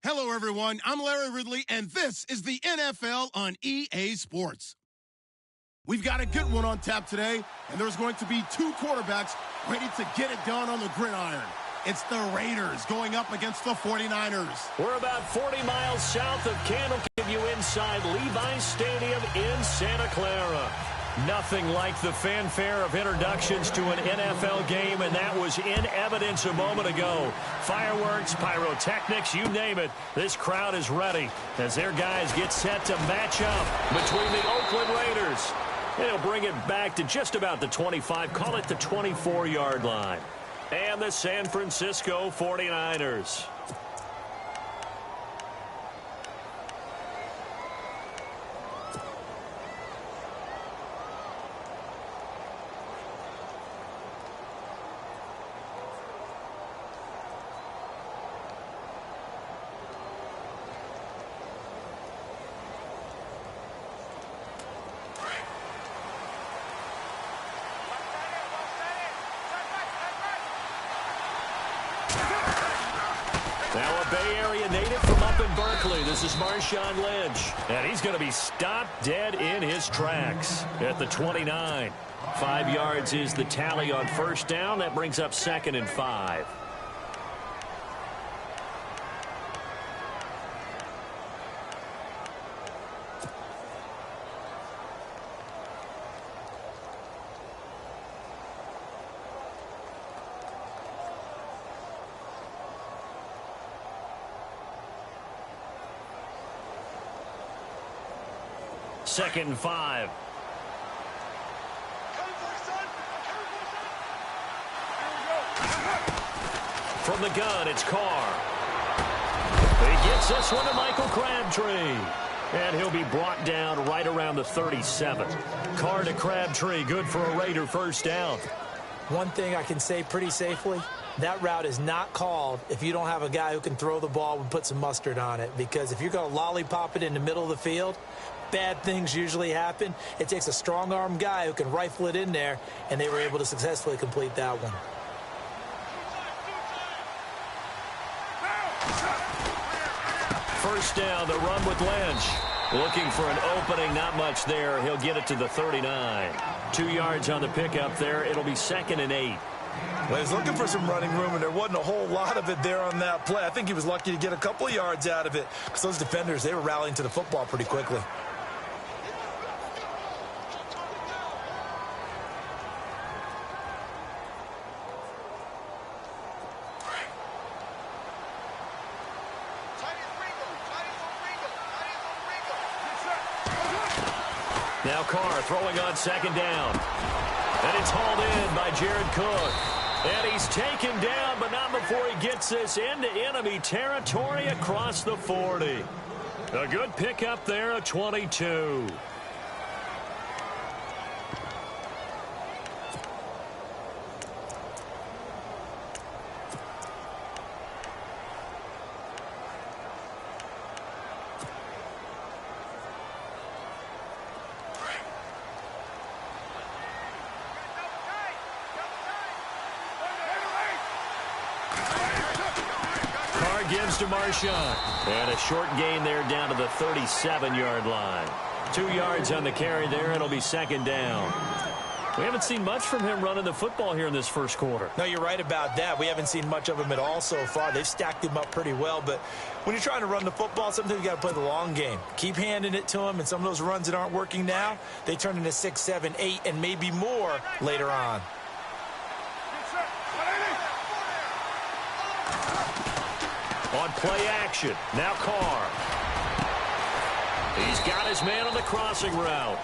Hello, everyone. I'm Larry Ridley, and this is the NFL on EA Sports. We've got a good one on tap today, and there's going to be two quarterbacks ready to get it done on the gridiron. It's the Raiders going up against the 49ers. We're about 40 miles south of Candlekeep inside Levi's Stadium in Santa Clara. Nothing like the fanfare of introductions to an NFL game, and that was in evidence a moment ago. Fireworks, pyrotechnics, you name it. This crowd is ready as their guys get set to match up between the Oakland Raiders. They'll bring it back to just about the 25, call it the 24-yard line. And the San Francisco 49ers. Now a Bay Area native from up in Berkeley. This is Marshawn Lynch. And he's going to be stopped dead in his tracks at the 29. 5 yards is the tally on first down. That brings up 2nd and 5. Second and 5. From the gun, it's Carr. He gets this one to Michael Crabtree. And he'll be brought down right around the 37. Carr to Crabtree, good for a Raider first down. One thing I can say pretty safely, that route is not called if you don't have a guy who can throw the ball and put some mustard on it. Because if you're going to lollipop it in the middle of the field, bad things usually happen. It takes a strong-arm guy who can rifle it in there, and they were able to successfully complete that one. First down, the run with Lynch. Looking for an opening, not much there. He'll get it to the 39. 2 yards on the pickup there. It'll be 2nd and 8. Well, he's looking for some running room, and there wasn't a whole lot of it there on that play. I think he was lucky to get a couple of yards out of it because those defenders, they were rallying to the football pretty quickly. Now Carr throwing on 2nd down. And it's hauled in by Jared Cook. And he's taken down, but not before he gets this into enemy territory across the 40. A good pickup there at 22. Gives to Marshawn. And a short gain there down to the 37-yard line. 2 yards on the carry there. It'll be 2nd down. We haven't seen much from him running the football here in this first quarter. No, you're right about that. We haven't seen much of him at all so far. They've stacked him up pretty well. But when you're trying to run the football, sometimes you got to play the long game. Keep handing it to him, and some of those runs that aren't working now, they turn into 6, 7, 8, and maybe more later on. On play action, now Carr. He's got his man on the crossing route.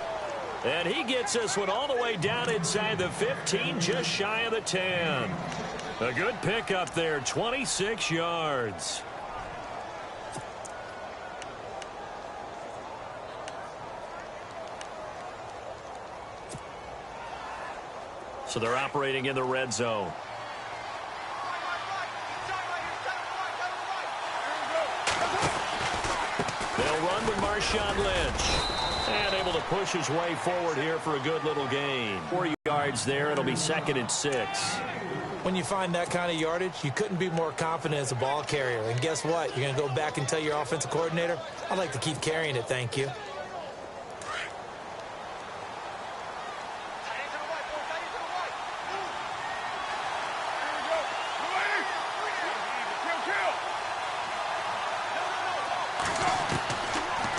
And he gets this one all the way down inside the 15, just shy of the 10. A good pickup there, 26 yards. So they're operating in the red zone. They'll run with Marshawn Lynch. And able to push his way forward here for a good little gain. 4 yards there. It'll be 2nd and 6. When you find that kind of yardage, you couldn't be more confident as a ball carrier. And guess what? You're going to go back and tell your offensive coordinator, I'd like to keep carrying it, thank you.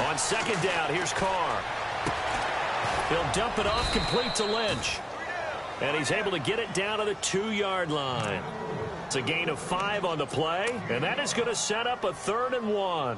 On second down, here's Carr. He'll dump it off complete to Lynch. And he's able to get it down to the 2-yard line. It's a gain of 5 on the play, and that is going to set up a 3rd and 1.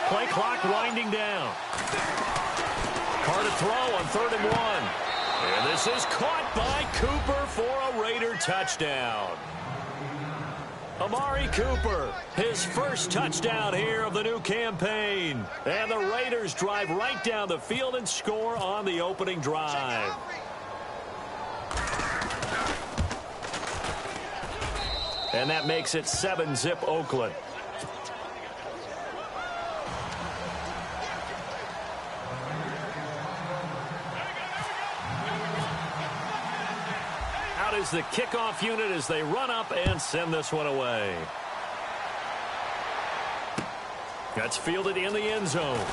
Play clock winding down. Carr to throw on 3rd and 1. And this is caught by Cooper for a Raider touchdown. Amari Cooper, his first touchdown here of the new campaign. And the Raiders drive right down the field and score on the opening drive. And that makes it 7-zip Oakland. Out is the kickoff unit as they run up and send this one away. That's fielded in the end zone.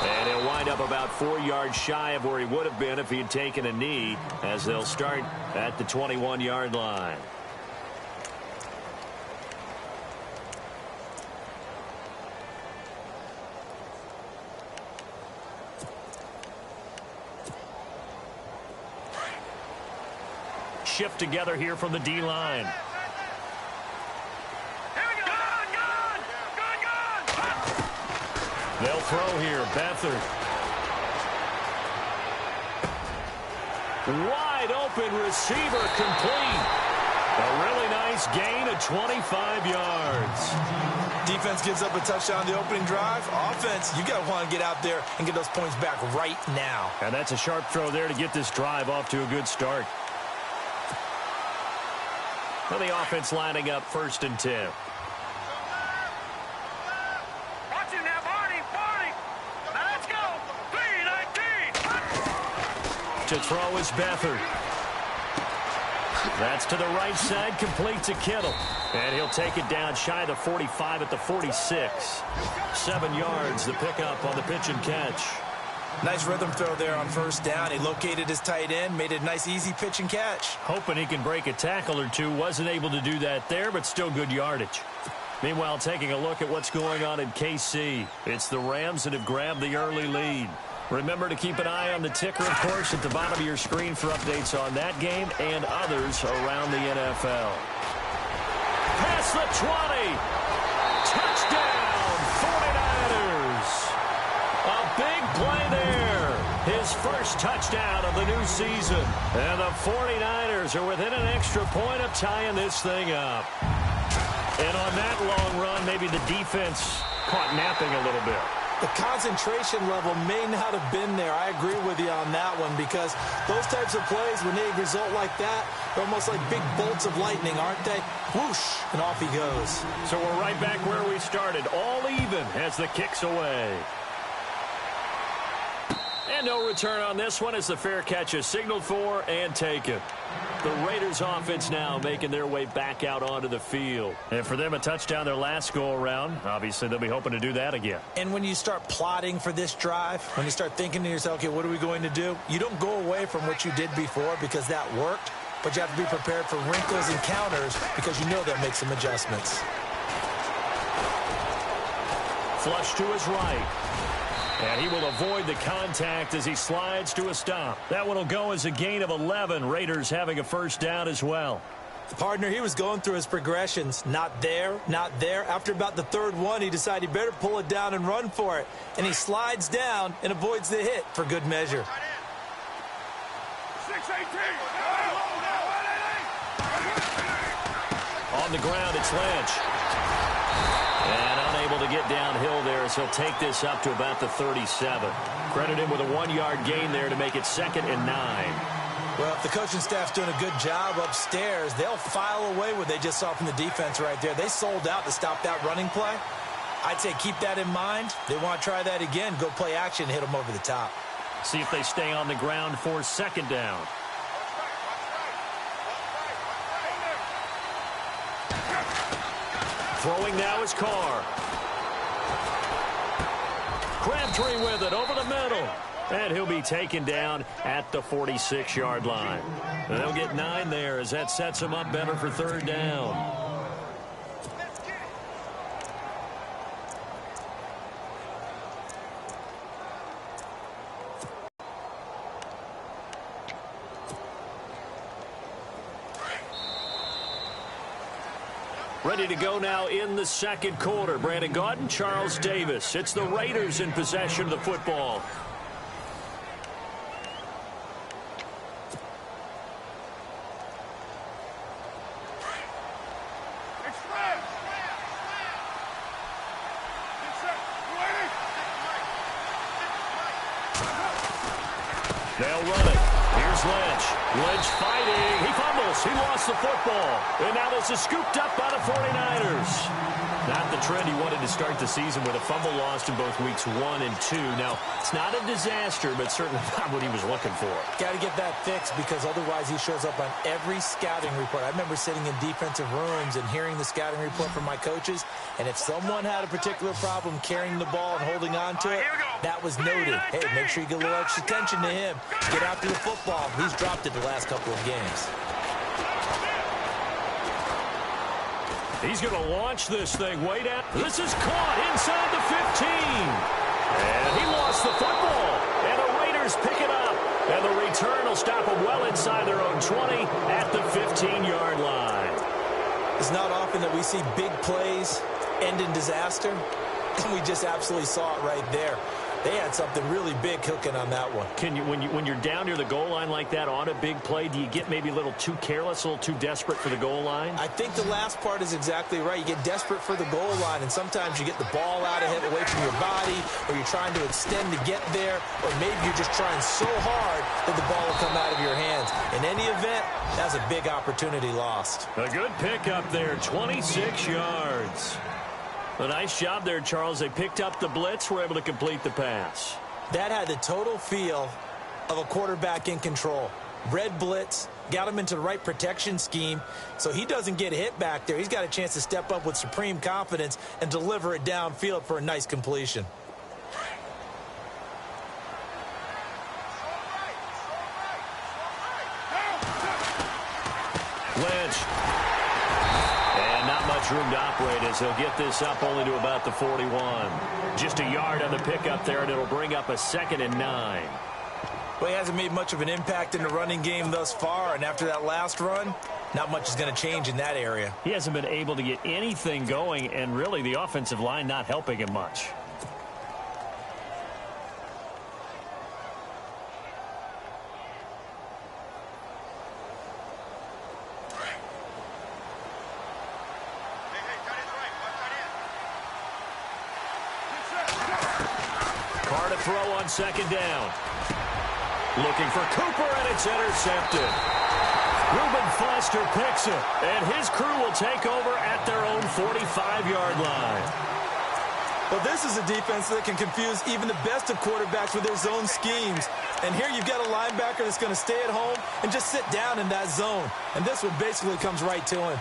And he'll wind up about 4 yards shy of where he would have been if he had taken a knee, as they'll start at the 21-yard line. Shift together here from the D-line. They'll throw here. Beathard. Wide open receiver complete. A really nice gain of 25 yards. Defense gives up a touchdown on the opening drive. Offense, you got to want to get out there and get those points back right now. And that's a sharp throw there to get this drive off to a good start. Well, the offense lining up 1st and 10. Watch it now, Barney. Now let's go. 3-19. To throw is Beathard. That's to the right side, complete to Kittle. And he'll take it down shy of the 45 at the 46. 7 yards, the pickup on the pitch and catch. Nice rhythm throw there on 1st down. He located his tight end, made it a nice, easy pitch and catch. Hoping he can break a tackle or two. Wasn't able to do that there, but still good yardage. Meanwhile, taking a look at what's going on in KC. It's the Rams that have grabbed the early lead. Remember to keep an eye on the ticker, of course, at the bottom of your screen for updates on that game and others around the NFL. Past the 20. Touchdown, 49ers. A big play there. His first touchdown of the new season. And the 49ers are within an extra point of tying this thing up. And on that long run, maybe the defense caught napping a little bit. The concentration level may not have been there. I agree with you on that one, because those types of plays, when they result like that, they're almost like big bolts of lightning, aren't they? Whoosh, and off he goes. So we're right back where we started, all even as the kick's away. And no return on this one as the fair catch is signaled for and taken. The Raiders offense now making their way back out onto the field. And for them, a touchdown their last go-around. Obviously, they'll be hoping to do that again. And when you start plotting for this drive, when you start thinking to yourself, okay, what are we going to do? You don't go away from what you did before because that worked, but you have to be prepared for wrinkles and counters because you know they'll make some adjustments. Flush to his right. And he will avoid the contact as he slides to a stop. That one will go as a gain of 11. Raiders having a 1st down as well. Partner, he was going through his progressions. Not there, not there. After about the 3rd one, he decided he better pull it down and run for it. And he slides down and avoids the hit for good measure. 6-18. on the ground. It's Lynch. And unable to get downhill there, so he'll take this up to about the 37. Credit him with a 1-yard gain there to make it 2nd and 9. Well, if the coaching staff's doing a good job upstairs, they'll file away what they just saw from the defense right there. They sold out to stop that running play. I'd say keep that in mind. They want to try that again. Go play action, hit them over the top. See if they stay on the ground for 2nd down. Throwing now is Carr. Crabtree with it over the middle. And he'll be taken down at the 46-yard line. And they'll get 9 there as that sets him up better for 3rd down. Ready to go now in the 2nd quarter. Brandon Gaudin, Charles Davis. It's the Raiders in possession of the football. They'll run it. Here's Lynch. Lynch fighting. He fumbles. He lost the football. And now this is scooped up by the 49ers. Not the trend he wanted to start the season with a fumble lost in both weeks 1 and 2. Now, it's not a disaster, but certainly not what he was looking for. Got to get that fixed because otherwise he shows up on every scouting report. I remember sitting in defensive rooms and hearing the scouting report from my coaches, and if someone had a particular problem carrying the ball and holding on to it, that was noted. Hey, make sure you get a little extra attention to him. Get after the football. He's dropped it the last couple of games. He's going to launch this thing way down. This is caught inside the 15. And he lost the football. And the Raiders pick it up. And the return will stop them well inside their own 20 at the 15-yard line. It's not often that we see big plays end in disaster. And we just absolutely saw it right there. They had something really big cooking on that one. Can you, when you're down near the goal line like that on a big play, do you get maybe a little too careless, a little too desperate for the goal line? I think the last part is exactly right. You get desperate for the goal line, and sometimes you get the ball out of it away from your body, or you're trying to extend to get there, or maybe you're just trying so hard that the ball will come out of your hands. In any event, that's a big opportunity lost. A good pickup there, 26 yards. A nice job there, Charles. They picked up the blitz, were able to complete the pass. That had the total feel of a quarterback in control. Red blitz, got him into the right protection scheme, so he doesn't get hit back there. He's got a chance to step up with supreme confidence and deliver it downfield for a nice completion. Lynch. Not much room to operate as he'll get this up only to about the 41. Just a yard on the pickup there, and it'll bring up a 2nd and 9. Well, he hasn't made much of an impact in the running game thus far, and after that last run, not much is going to change in that area. He hasn't been able to get anything going, and really the offensive line not helping him much. Throw on 2nd down. Looking for Cooper, and it's intercepted. Reuben Foster picks it, and his crew will take over at their own 45-yard line. Well, this is a defense that can confuse even the best of quarterbacks with their zone schemes. And here you've got a linebacker that's going to stay at home and just sit down in that zone. And this one basically comes right to him.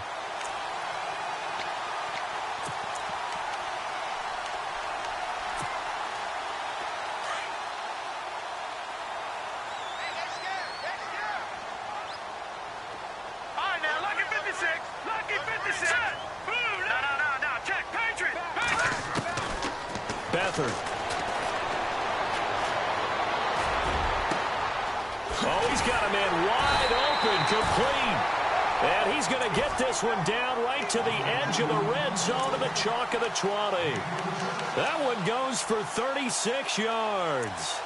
Oh, he's got a man wide open, complete. And he's going to get this one down right to the edge of the red zone of the chalk of the 20. That one goes for 36 yards.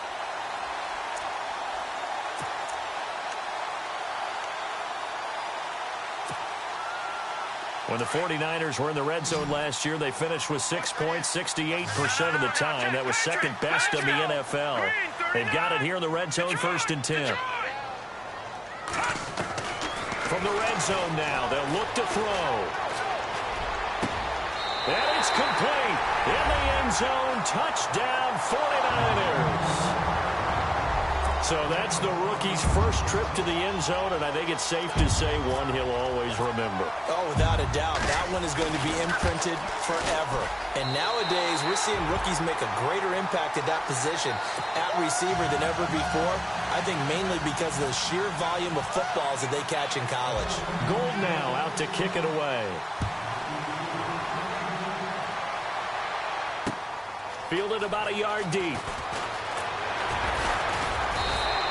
When the 49ers were in the red zone last year, they finished with 6 points 68% of the time. That was second best in the NFL. They've got it here in the red zone, 1st and 10. From the red zone now, they'll look to throw. And it's complete. In the end zone, touchdown 49ers. So that's the rookie's first trip to the end zone, and I think it's safe to say one he'll always remember. Oh, without a doubt. That one is going to be imprinted forever. And nowadays, we're seeing rookies make a greater impact at that position at receiver than ever before. I think mainly because of the sheer volume of footballs that they catch in college. Gold now out to kick it away. Fielded about a yard deep.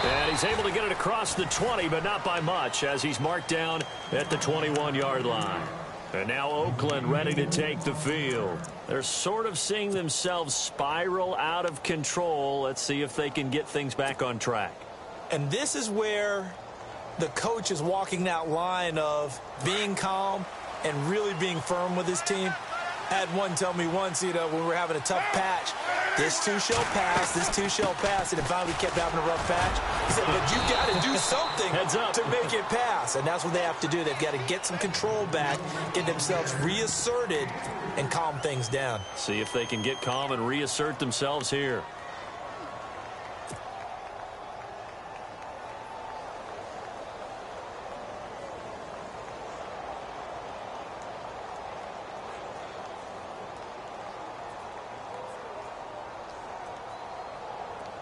And he's able to get it across the 20, but not by much, as he's marked down at the 21-yard line. And now Oakland ready to take the field. They're sort of seeing themselves spiral out of control. Let's see if they can get things back on track. And this is where the coach is walking that line of being calm and really being firm with his team. I had one tell me once, when we were having a tough patch, this too shall pass, this too shall pass, and it finally kept having a rough patch. He said, but you got to do something to make it pass, and that's what they have to do. They've got to get some control back, get themselves reasserted, and calm things down. See if they can get calm and reassert themselves here.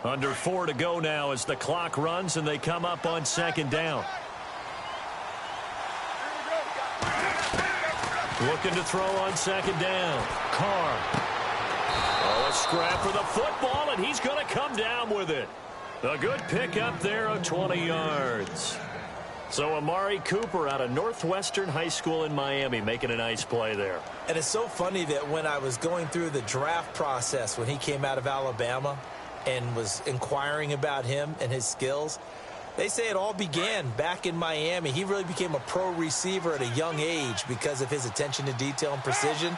Under 4 to go now as the clock runs and they come up on 2nd down. Looking to throw on 2nd down. Carr. Oh, a scrap for the football, and he's going to come down with it. A good pickup there of 20 yards. So Amari Cooper out of Northwestern High School in Miami making a nice play there. And it's so funny that when I was going through the draft process when he came out of Alabama and was inquiring about him and his skills, they say it all began back in Miami. He really became a pro receiver at a young age because of his attention to detail and precision.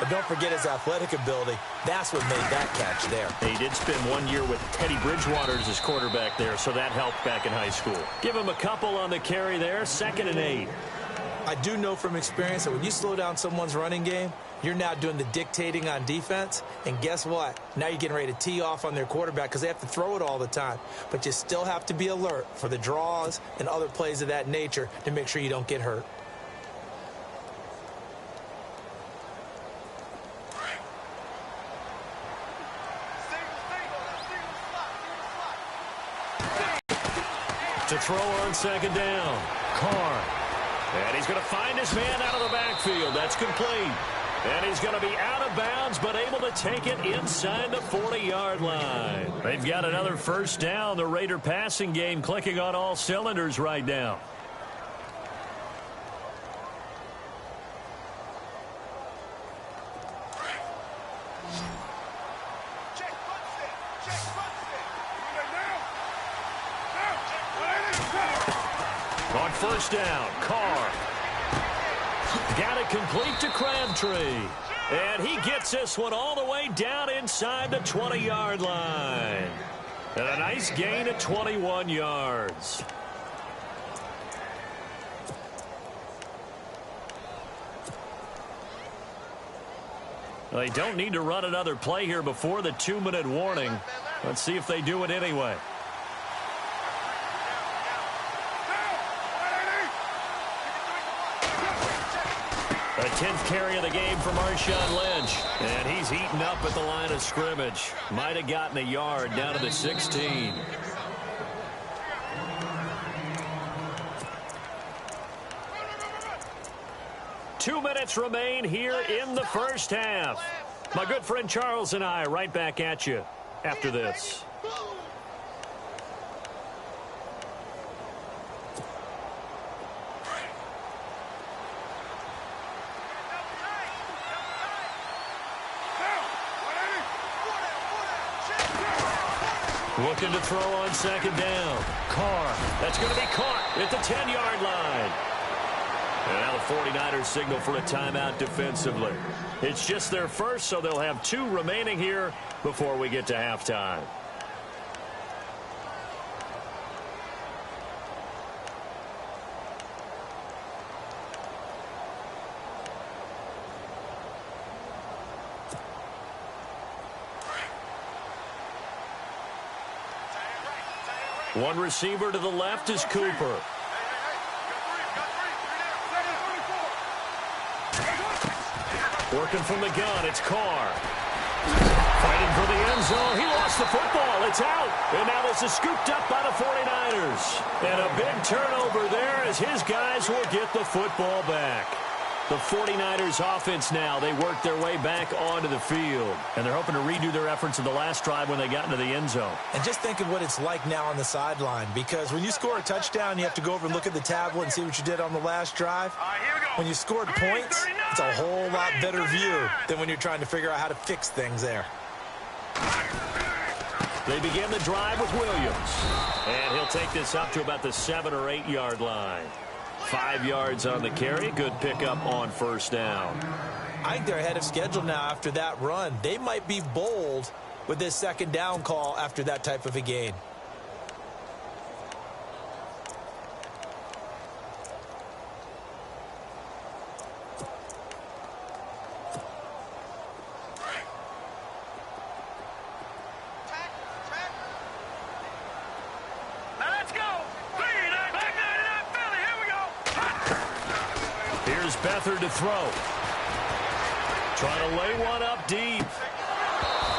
But don't forget his athletic ability. That's what made that catch there. He did spend 1 year with Teddy Bridgewater as his quarterback there, so that helped back in high school. Give him a couple on the carry there, 2nd and 8. I do know from experience that when you slow down someone's running game, you're now doing the dictating on defense, and guess what? Now you're getting ready to tee off on their quarterback because they have to throw it all the time. But you still have to be alert for the draws and other plays of that nature to make sure you don't get hurt. To throw on 2nd down. Carr. And he's going to find his man out of the backfield. That's complete. And he's going to be out of bounds, but able to take it inside the 40-yard line. They've got another 1st down. The Raider passing game clicking on all cylinders right now. On 1st down, Carr. Got it complete to Crabtree. And he gets this one all the way down inside the 20-yard line. And a nice gain of 21 yards. They don't need to run another play here before the 2-minute warning. Let's see if they do it anyway. A 10th carry of the game for Marshawn Lynch. And he's eaten up at the line of scrimmage. Might have gotten a yard down to the 16. Two minutes remain here in the 1st half. My good friend Charles and I right back at you after this. Looking to throw on 2nd down. Carr. That's going to be caught at the 10-yard line. And now the 49ers signal for a timeout defensively. It's just their first, so they'll have 2 remaining here before we get to halftime. One receiver to the left is Cooper. Working from the gun, it's Carr. Fighting for the end zone. He lost the football. It's out. And now this is scooped up by the 49ers. And a big turnover there as his guys will get the football back. The 49ers offense now, they work their way back onto the field. And they're hoping to redo their efforts in the last drive when they got into the end zone. And just think of what it's like now on the sideline, because when you score a touchdown, you have to go over and look at the tablet and see what you did on the last drive. When you scored points, it's a whole lot better view than when you're trying to figure out how to fix things there. They begin the drive with Williams. And he'll take this up to about the 7 or 8 yard line. 5 yards on the carry. Good pickup on first down. I think they're ahead of schedule now after that run. They might be bold with this second down call after that type of a gain. Beathard to throw. Trying to lay one up deep.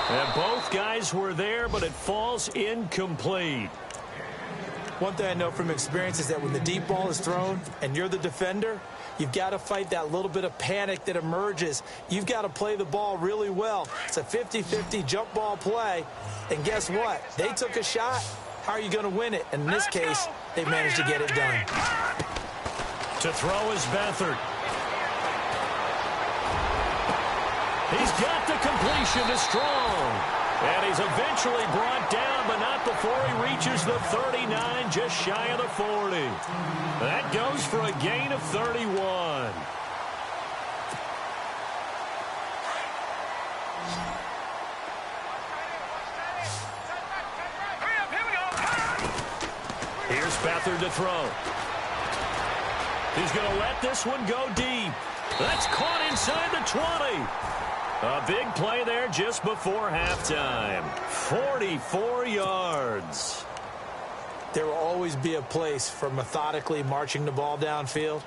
And both guys were there, but it falls incomplete. One thing I know from experience is that when the deep ball is thrown and you're the defender, you've got to fight that little bit of panic that emerges. You've got to play the ball really well. It's a 50-50 jump ball play. And guess what? They took a shot. How are you going to win it? And in this case, they managed to get it done. To throw is Beathard. He's got the completion to Strong. And he's eventually brought down, but not before he reaches the 39, just shy of the 40. That goes for a gain of 31. Here's Beathard to throw. He's going to let this one go deep. That's caught inside the 20. A big play there just before halftime. 44 yards. There will always be a place for methodically marching the ball downfield.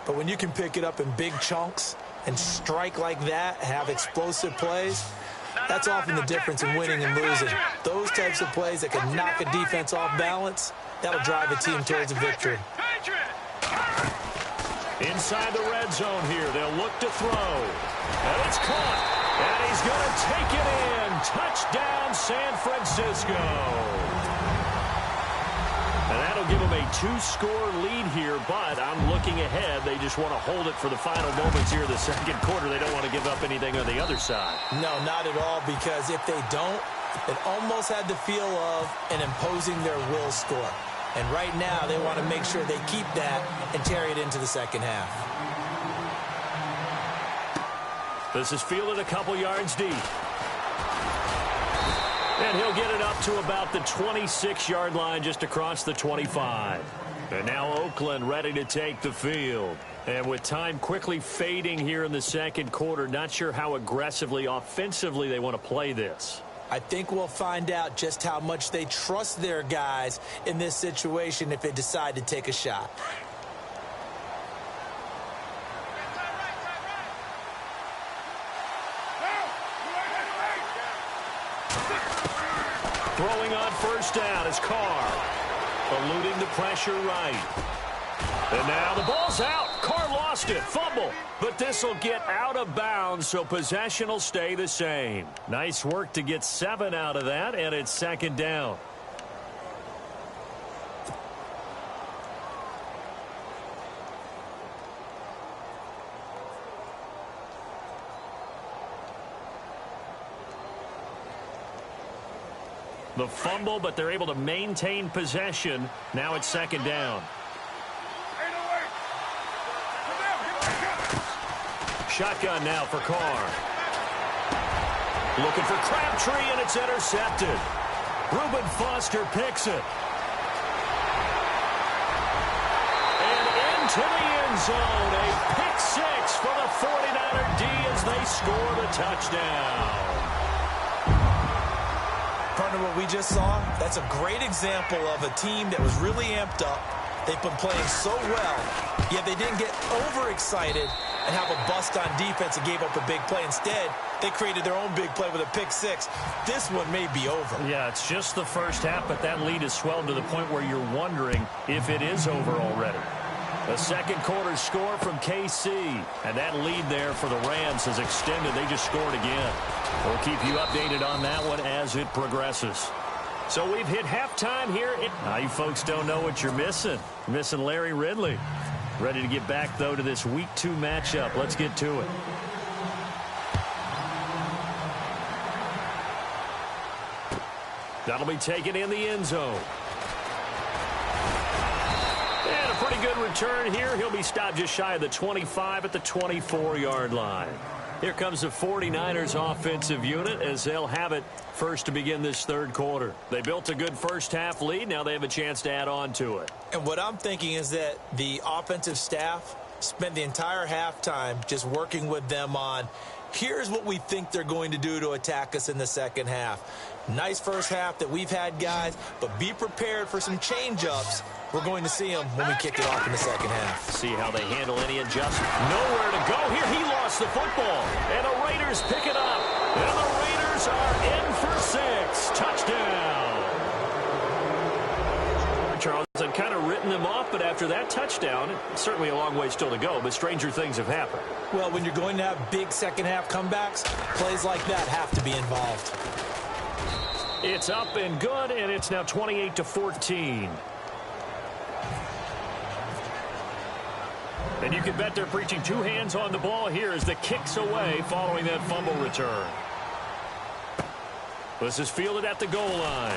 But when you can pick it up in big chunks and strike like that, have explosive plays, that's often the difference in winning and losing. Those types of plays that can knock a defense off balance, that'll drive a team towards a victory. Inside the red zone here, they'll look to throw. And it's caught. And he's going to take it in. Touchdown, San Francisco. And that'll give them a 2-score lead here, but I'm looking ahead. They just want to hold it for the final moments here in the second quarter. They don't want to give up anything on the other side. No, not at all, because if they don't, it almost had the feel of an imposing their will score. And right now, they want to make sure they keep that and carry it into the second half. This is fielded a couple yards deep. And he'll get it up to about the 26-yard line, just across the 25. And now Oakland ready to take the field. And with time quickly fading here in the second quarter, not sure how aggressively, offensively they want to play this. I think we'll find out just how much they trust their guys in this situation if they decide to take a shot. Throwing on first down is Carr. Eluding the pressure right. And now the ball's out. Carr lost it. Fumble. But this will get out of bounds, so possession will stay the same. Nice work to get 7 out of that, and it's second down. The fumble, but they're able to maintain possession. Now it's second down. shotgun now for Carr. Looking for Crabtree, and it's intercepted. Reuben Foster picks it. And into the end zone, a pick six for the 49er D as they score the touchdown. Partner, what we just saw, that's a great example of a team that was really amped up. They've been playing so well, yet they didn't get overexcited and have a bust on defense and gave up a big play. Instead, they created their own big play with a pick six. This one may be over. Yeah, it's just the first half, but that lead has swelled to the point where you're wondering if it is over already. The second quarter score from KC, and that lead there for the Rams has extended. They just scored again. We'll keep you updated on that one as it progresses. So we've hit halftime here. Now you folks don't know what you're missing. You're missing Larry Ridley. Ready to get back, though, to this Week 2 matchup. Let's get to it. That'll be taken in the end zone. And a pretty good return here. He'll be stopped just shy of the 25 at the 24-yard line. Here comes the 49ers offensive unit as they'll have it first to begin this third quarter. They built a good first half lead. Now they have a chance to add on to it. And what I'm thinking is that the offensive staff spent the entire halftime just working with them on, here's what we think they're going to do to attack us in the second half. Nice first half that we've had, guys, but be prepared for some change-ups. We're going to see them when we kick it off in the second half. See how they handle any adjustment. Nowhere to go here. He lost the football. And the Raiders pick it up. And the Raiders are in for 6. Touchdown. Charles had kind of written them off, but after that touchdown, certainly a long way still to go, but stranger things have happened. Well, when you're going to have big second-half comebacks, plays like that have to be involved. It's up and good, and it's now 28-14. And you can bet they're preaching two hands on the ball here as the kick's away following that fumble return. This is fielded at the goal line.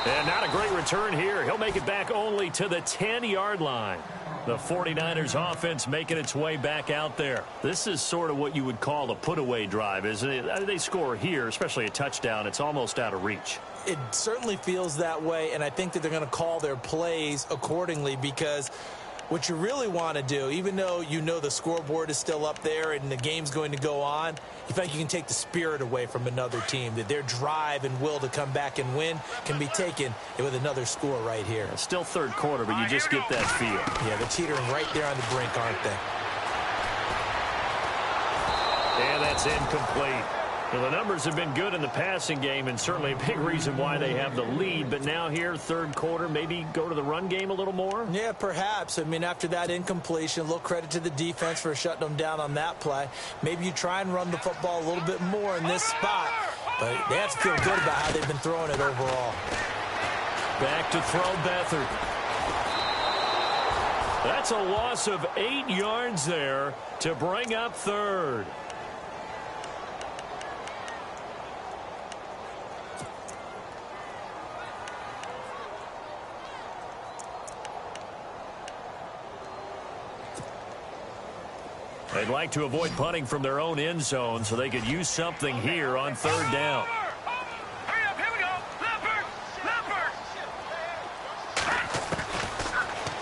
And not a great return here. He'll make it back only to the 10-yard line. The 49ers offense making its way back out there. This is sort of what you would call a put-away drive, isn't it? They score here, especially a touchdown. It's almost out of reach. It certainly feels that way, and I think that they're going to call their plays accordingly because what you really want to do, even though you know the scoreboard is still up there and the game's going to go on, you think you can take the spirit away from another team, that their drive and will to come back and win can be taken with another score right here. It's still third quarter, but you just get that feel. Yeah, they're teetering right there on the brink, aren't they? And that's incomplete. Well, the numbers have been good in the passing game and certainly a big reason why they have the lead. But now here, third quarter, maybe go to the run game a little more? Yeah, perhaps. I mean, after that incompletion, a little credit to the defense for shutting them down on that play. Maybe you try and run the football a little bit more in this spot. But they have to feel good about how they've been throwing it overall. Back to throw Beathard. That's a loss of 8 yards there to bring up third. They'd like to avoid punting from their own end zone so they could use something here on third down. Hurry up, here we go. Leopard!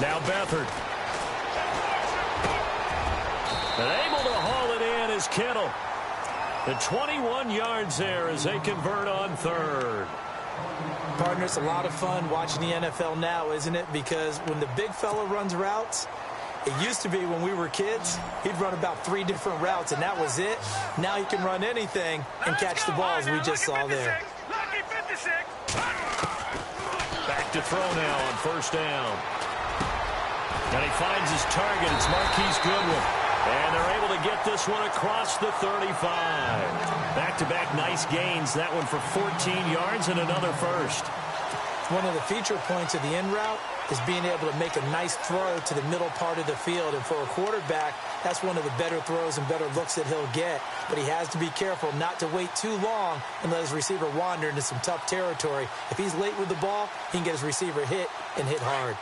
Now Beathard. And able to haul it in is Kittle. The 21 yards there as they convert on third. Partner, it's a lot of fun watching the NFL now, isn't it? Because when the big fella runs routes, it used to be when we were kids, he'd run about 3 different routes, and that was it. Now he can run anything and catch the balls we just saw there. Back to throw now on first down. And he finds his target. It's Marquise Goodwin. And they're able to get this one across the 35. Back-to-back nice gains. That one for 14 yards and another first. One of the feature points of the in route is being able to make a nice throw to the middle part of the field. And for a quarterback, that's one of the better throws and better looks that he'll get. But he has to be careful not to wait too long and let his receiver wander into some tough territory. If he's late with the ball, he can get his receiver hit and hit hard.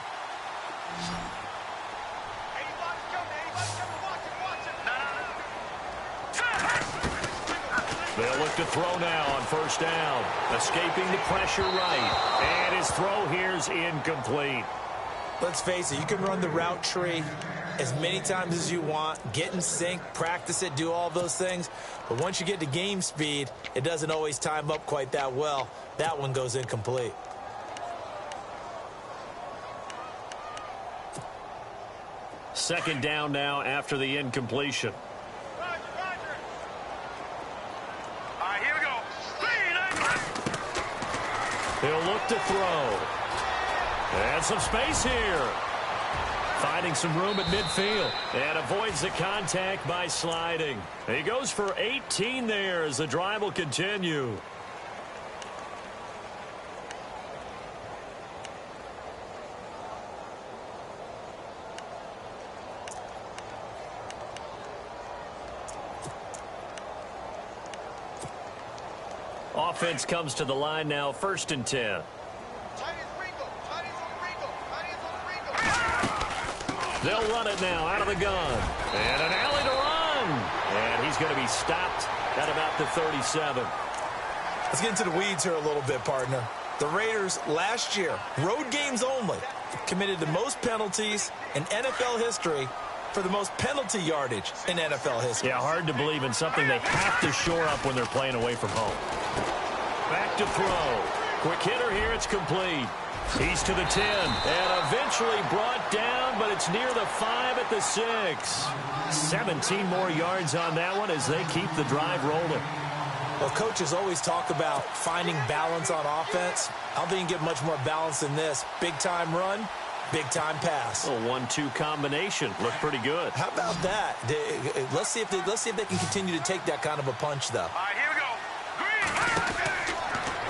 They'll look to throw now on first down. Escaping the pressure right. And his throw here's incomplete. Let's face it, you can run the route tree as many times as you want, get in sync, practice it, do all those things. But once you get to game speed, it doesn't always time up quite that well. That one goes incomplete. Second down now after the incompletion. Roger, roger. All right, here we go. He'll look to throw. And some space here. Finding some room at midfield. And avoids the contact by sliding. He goes for 18 there as the drive will continue. Offense comes to the line now, 1st and 10. They'll run it now out of the gun. And an alley to run. And he's going to be stopped at about the 37. Let's get into the weeds here a little bit, partner. The Raiders last year, road games only, committed the most penalties in NFL history for the most penalty yardage in NFL history. Yeah, hard to believe in something they have to shore up when they're playing away from home. Back to throw. Quick hitter here, it's complete. He's to the 10 and eventually brought down, but it's near the 5 at the 6. 17 more yards on that one as they keep the drive rolling. Well, coaches always talk about finding balance on offense. I don't think you can get much more balance than this. Big-time run, big-time pass. A 1-2 combination. Looked pretty good. How about that? Let's see if they can continue to take that kind of a punch, though. All right, here we go.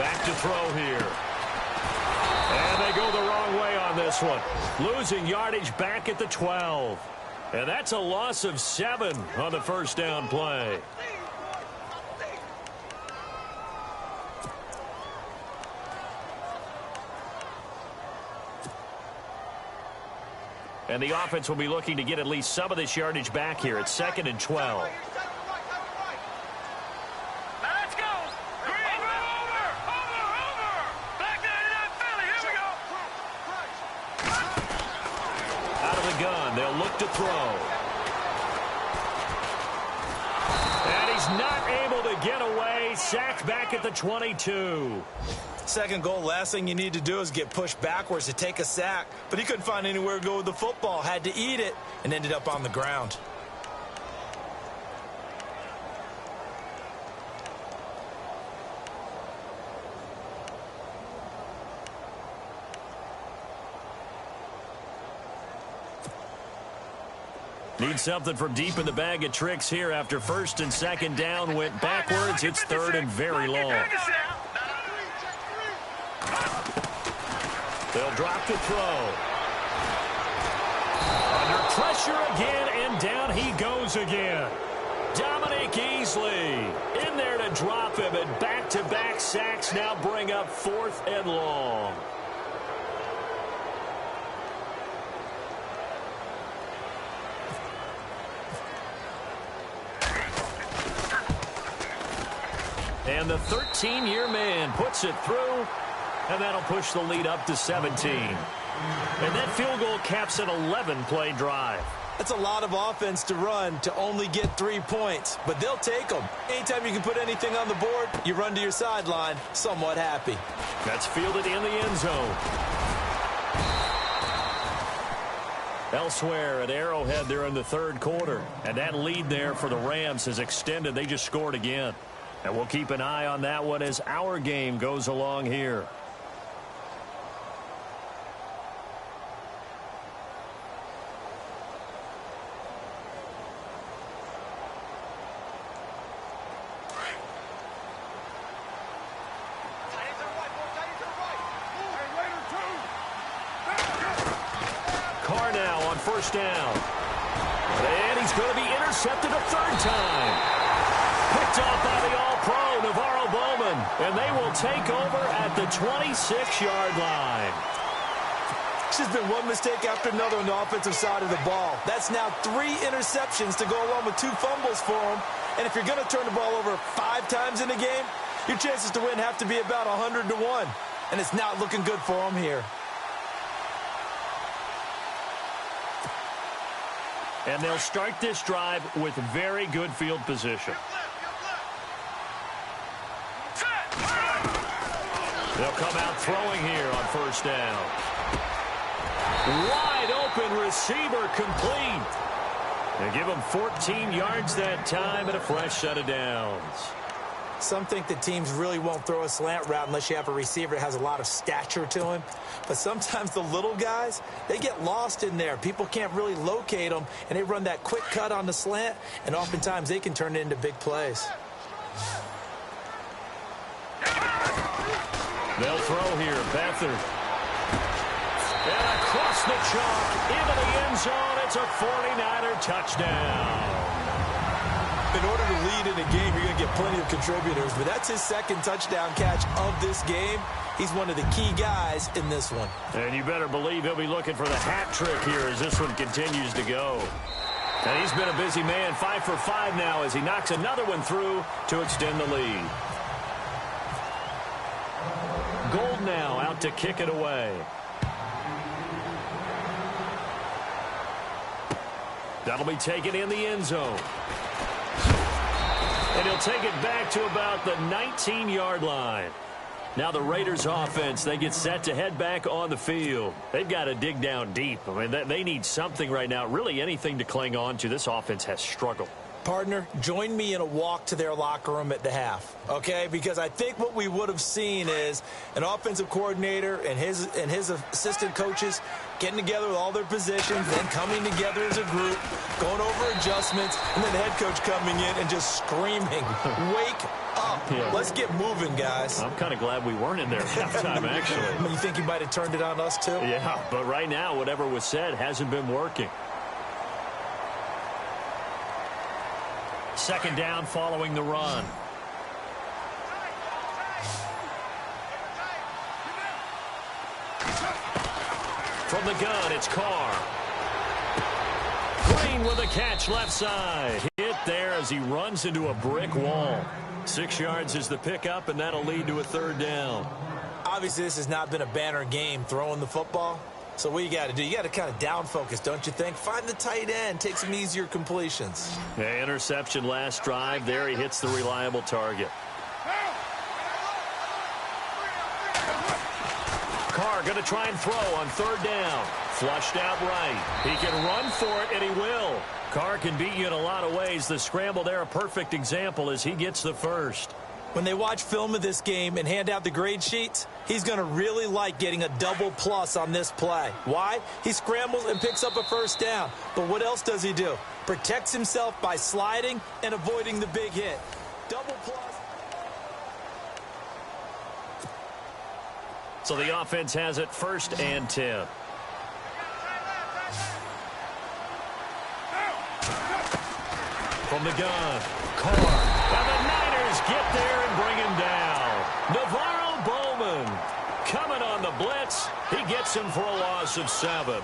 Back to throw here. And they go the wrong way on this one. Losing yardage back at the 12. And that's a loss of 7 on the first down play. And the offense will be looking to get at least some of this yardage back here. It's 2nd and 12. Let's go. Over. Back there to that Philly. Here we go. Out of the gun, they'll look to throw. And he's not able to get away. Sacked back at the 22. Second goal, last thing you need to do is get pushed backwards to take a sack. But he couldn't find anywhere to go with the football. Had to eat it and ended up on the ground. Need something from deep in the bag of tricks here after 1st and 2nd down went backwards. It's 3rd and very long. They'll drop the throw. Under pressure again, and down he goes again. Dominic Easley in there to drop him, and back-to-back sacks now bring up 4th and long. And the 13-year man puts it through. And that'll push the lead up to 17. And that field goal caps an 11-play drive. That's a lot of offense to run to only get 3 points, but they'll take them. Anytime you can put anything on the board, you run to your sideline, somewhat happy. That's fielded in the end zone. Elsewhere at Arrowhead, they're in the 3rd quarter. And that lead there for the Rams is extended. They just scored again. And we'll keep an eye on that one as our game goes along here. First down. And he's going to be intercepted a 3rd time. Picked off by the All-Pro, Navarro Bowman. And they will take over at the 26-yard line. It's just been one mistake after another on the offensive side of the ball. That's now 3 interceptions to go along with 2 fumbles for him. And if you're going to turn the ball over 5 times in a game, your chances to win have to be about 100 to 1. And it's not looking good for them here. And they'll start this drive with very good field position. They'll come out throwing here on first down. Wide open receiver complete. They give him 14 yards that time and a fresh set of downs. Some think that teams really won't throw a slant route unless you have a receiver that has a lot of stature to him. But sometimes the little guys, they get lost in there. People can't really locate them, and they run that quick cut on the slant, and oftentimes they can turn it into big plays. They'll throw here. Beathard. And across the chalk into the end zone. It's a 49er touchdown. In order to lead in a game, you're going to get plenty of contributors, but that's his second touchdown catch of this game. He's one of the key guys in this one. And you better believe he'll be looking for the hat trick here as this one continues to go. And he's been a busy man, 5 for 5 now as he knocks another one through to extend the lead. Gold now out to kick it away. That'll be taken in the end zone. And he'll take it back to about the 19-yard line. Now the Raiders offense, they get set to head back on the field. They've got to dig down deep. I mean, they need something right now, really anything to cling on to. This offense has struggled. Partner, join me in a walk to their locker room at the half, okay? Because I think what we would have seen is an offensive coordinator and his assistant coaches getting together with all their positions, then coming together as a group, going over adjustments, and then the head coach coming in and just screaming, wake up. Yeah. Let's get moving, guys. I'm kind of glad we weren't in there at halftime, actually. You think he might have turned it on us, too? Yeah, but right now, whatever was said hasn't been working. Second down following the run. From the gun, it's Carr. Green with a catch left side. Hit there as he runs into a brick wall. 6 yards is the pickup, and that'll lead to a third down. Obviously, this has not been a banner game throwing the football. So what you got to do, you got to kind of down focus, don't you think? Find the tight end, take some easier completions. Yeah, interception last drive. There he hits the reliable target. Carr going to try and throw on third down. Flushed out right. He can run for it, and he will. Carr can beat you in a lot of ways. The scramble there, a perfect example as he gets the first. When they watch film of this game and hand out the grade sheets, he's going to really like getting a double plus on this play. Why? He scrambles and picks up a first down. But what else does he do? Protects himself by sliding and avoiding the big hit. Double plus. So the offense has it 1st and 10. From the gun, Carr. And the Niners get there and bring him down. Navarro Bowman coming on the blitz. He gets him for a loss of 7.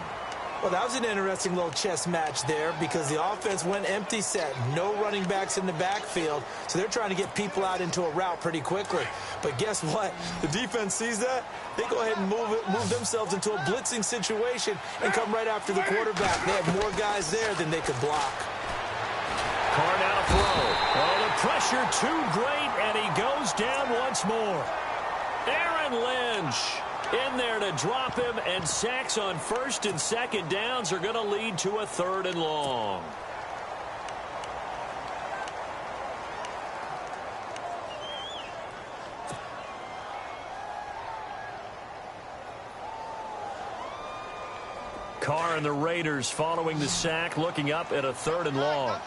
Well, that was an interesting little chess match there because the offense went empty set. No running backs in the backfield, so they're trying to get people out into a route pretty quickly. But guess what? The defense sees that. They go ahead and move themselves into a blitzing situation and come right after the quarterback. They have more guys there than they could block. Carr now to throw. Oh, the pressure too great, and he goes down once more. Aaron Lynch in there to drop him, and sacks on 1st and 2nd downs are going to lead to a 3rd and long. Carr and the Raiders following the sack, looking up at a 3rd and long.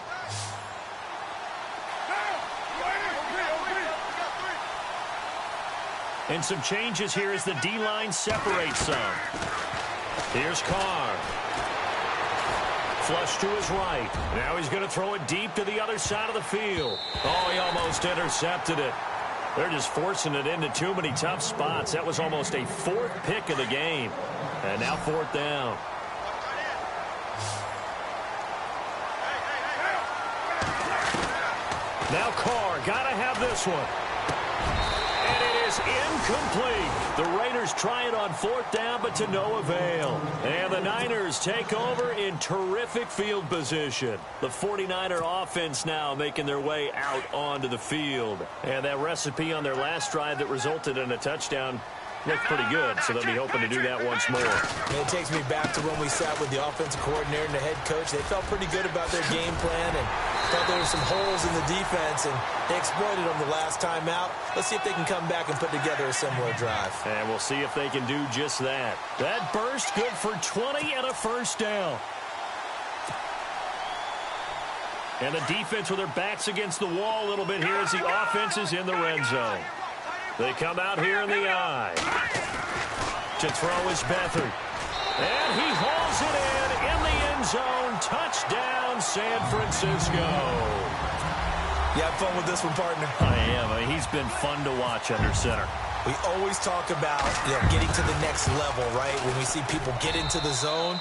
And some changes here as the D-line separates some. Here's Carr. Flush to his right. Now he's going to throw it deep to the other side of the field. Oh, he almost intercepted it. They're just forcing it into too many tough spots. That was almost a 4th pick of the game. And now 4th down. Now Carr, gotta have this one. And it is incomplete. The Raiders try it on 4th down, but to no avail. And the Niners take over in terrific field position. The 49er offense now making their way out onto the field. And that recipe on their last drive that resulted in a touchdown looked pretty good, so they'll be hoping to do that once more. And it takes me back to when we sat with the offensive coordinator and the head coach. They felt pretty good about their game plan and thought there were some holes in the defense, and they exploited them the last time out. Let's see if they can come back and put together a similar drive. And we'll see if they can do just that. That burst good for 20 and a first down. And the defense with their backs against the wall a little bit here as the offense is in the red zone. They come out here in the eye. To throw is Beathard. And he hauls it in the end zone. Touchdown, San Francisco. You have fun with this one, partner? I am. He's been fun to watch under center. We always talk about getting to the next level, right? When we see people get into the zone.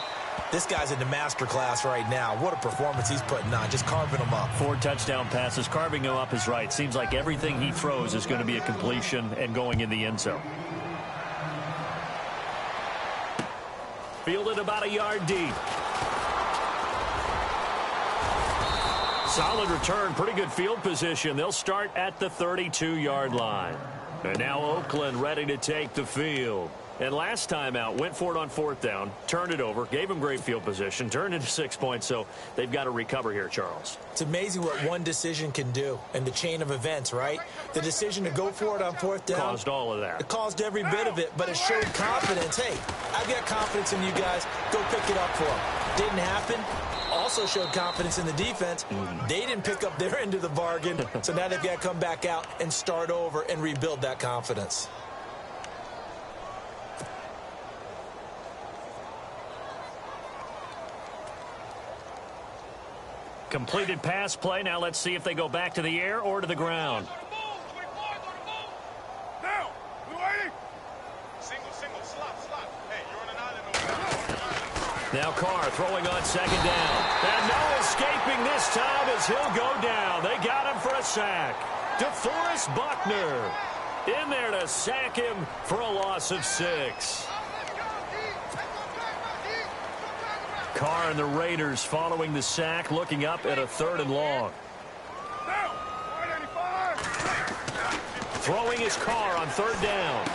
This guy's in the master class right now. What a performance he's putting on, just carving them up. 4 touchdown passes. Carving him up is right. Seems like everything he throws is going to be a completion and going in the end zone. Fielded about a yard deep. Solid return. Pretty good field position. They'll start at the 32-yard line. And now Oakland ready to take the field. And last time out, went for it on 4th down, turned it over, gave him great field position, turned into 6 points, so they've got to recover here, Charles. It's amazing what one decision can do in the chain of events, right? The decision to go for it on 4th down. Caused all of that. It caused every bit of it, but it showed confidence. Hey, I've got confidence in you guys. Go pick it up for them. Didn't happen. Also showed confidence in the defense. They didn't pick up their end of the bargain, so now they've got to come back out and start over and rebuild that confidence. Completed pass play. Now let's see if they go back to the air or to the ground. Now, we waiting. Single, slot. Hey, you're on an island over there. Now Carr throwing on 2nd down. And no escaping this time as he'll go down. They got him for a sack. DeForest Buckner in there to sack him for a loss of 6. Carr and the Raiders following the sack, looking up at a 3rd and long. Throwing his Carr on 3rd down.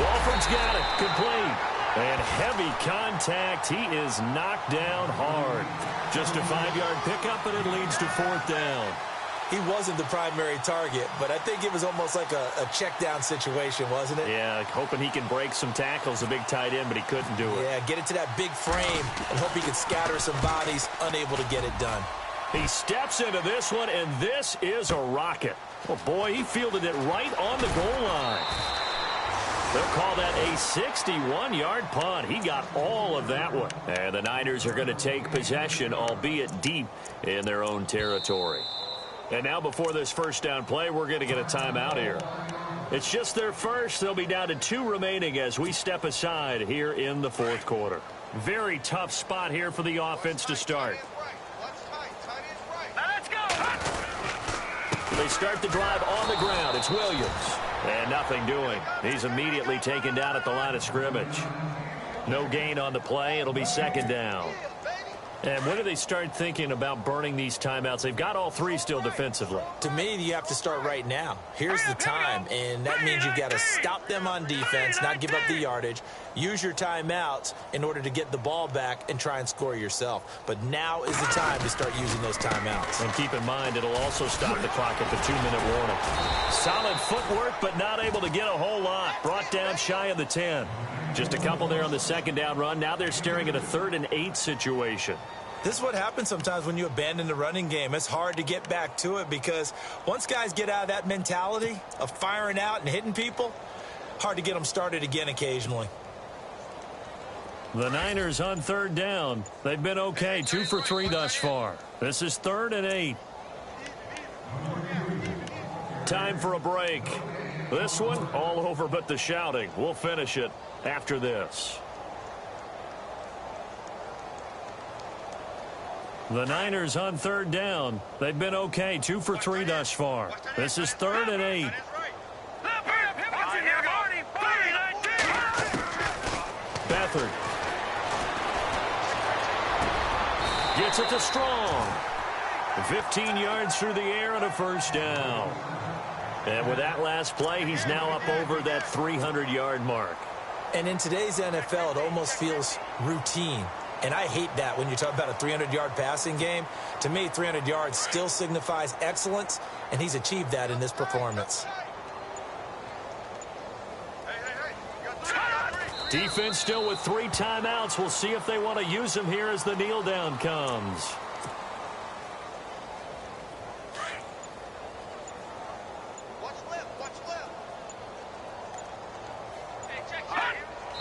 Walford's got it. Complete. And heavy contact. He is knocked down hard. Just a 5-yard pickup, and it leads to 4th down. He wasn't the primary target, but I think it was almost like a check down situation, wasn't it? Yeah, hoping he can break some tackles, a big tight end, but he couldn't do it. Yeah, get it to that big frame and hope he can scatter some bodies, unable to get it done. He steps into this one, and this is a rocket. Oh, boy, he fielded it right on the goal line. They'll call that a 61-yard punt. He got all of that one. And the Niners are going to take possession, albeit deep in their own territory. And now before this first down play, we're going to get a timeout here. It's just their first. They'll be down to 2 remaining as we step aside here in the 4th quarter. Very tough spot here for the offense to start. Let's go. They start the drive on the ground. It's Williams. And nothing doing. He's immediately taken down at the line of scrimmage. No gain on the play. It'll be 2nd down. And when do they start thinking about burning these timeouts? They've got all 3 still defensively. To me, you have to start right now. Here's the time, and that means you've got to stop them on defense, not give up the yardage, use your timeouts in order to get the ball back and try and score yourself. But now is the time to start using those timeouts. And keep in mind, it'll also stop the clock at the 2-minute warning. Solid footwork, but not able to get a whole lot. Brought down shy of the 10. Just a couple there on the 2nd down run. Now they're staring at a 3rd and 8 situation. This is what happens sometimes when you abandon the running game. It's hard to get back to it because once guys get out of that mentality of firing out and hitting people, hard to get them started again occasionally. The Niners on 3rd down. They've been okay, 2 for 3 thus far. This is 3rd and 8. Time for a break. This one all over but the shouting. We'll finish it after this. The Niners on third down. They've been okay, 2 for 3 thus far. This is 3rd and 8. Beathard gets it to Strong. 15 yards through the air and a first down. And with that last play, he's now up over that 300-yard mark. And in today's NFL, it almost feels routine. And I hate that when you talk about a 300-yard passing game. To me, 300 yards still signifies excellence, and he's achieved that in this performance. Defense still with 3 timeouts. We'll see if they want to use them here as the kneel down comes.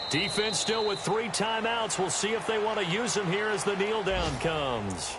Defense still with 3 timeouts. We'll see if they want to use them here as the kneel down comes.